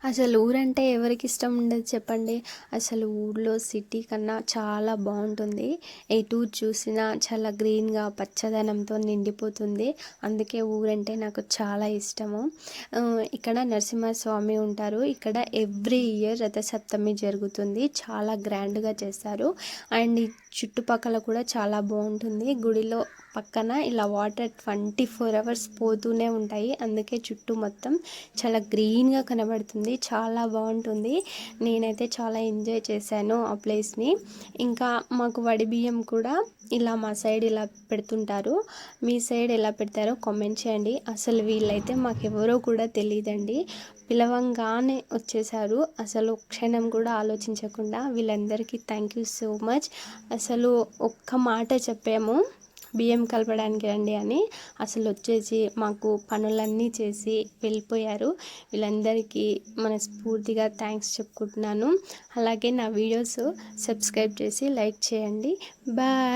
అసలు ఊరంటే ఎవరికి ఇష్టం ఉండదు చెప్పండి. అసలు ఊర్లో సిటీ కన్నా చాలా బాగుంటుంది. ఎటు చూసినా చాలా గ్రీన్గా పచ్చదనంతో నిండిపోతుంది. అందుకే ఊరంటే నాకు చాలా ఇష్టము. ఇక్కడ నరసింహస్వామి ఉంటారు. ఇక్కడ ఎవ్రీ ఇయర్ రథసప్తమి జరుగుతుంది. చాలా గ్రాండ్గా చేస్తారు. అండ్ ఈ చుట్టుపక్కల కూడా చాలా బాగుంటుంది. గుడిలో పక్కన ఇలా వాటర్ 24 hours పోతూనే ఉంటాయి. అందుకే చుట్టూ మొత్తం చాలా గ్రీన్గా కనబడుతుంది. చాలా బాగుంటుంది. నేనైతే చాలా ఎంజాయ్ చేశాను ఆ ప్లేస్ని. ఇంకా మాకు వడి బియ్యం కూడా ఇలా మా సైడ్ ఇలా పెడుతుంటారు. మీ సైడ్ ఎలా పెడతారో కామెంట్ చేయండి. అసలు వీళ్ళైతే మాకెవరో కూడా తెలియదండి. పిలవంగానే వచ్చేసారు. అసలు క్షణం కూడా ఆలోచించకుండా. వీళ్ళందరికీ థ్యాంక్ యూ సో మచ్. అసలు ఒక్క మాట చెప్పాము, బియ్యం కలపడానికి రండి అని. అసలు వచ్చేసి మాకు పనులన్నీ చేసి వెళ్ళిపోయారు. వీళ్ళందరికీ మనస్ఫూర్తిగా థ్యాంక్స్ చెప్పుకుంటున్నాను. అలాగే నా వీడియోస్ సబ్స్క్రైబ్ చేసి లైక్ చేయండి. బాయ్.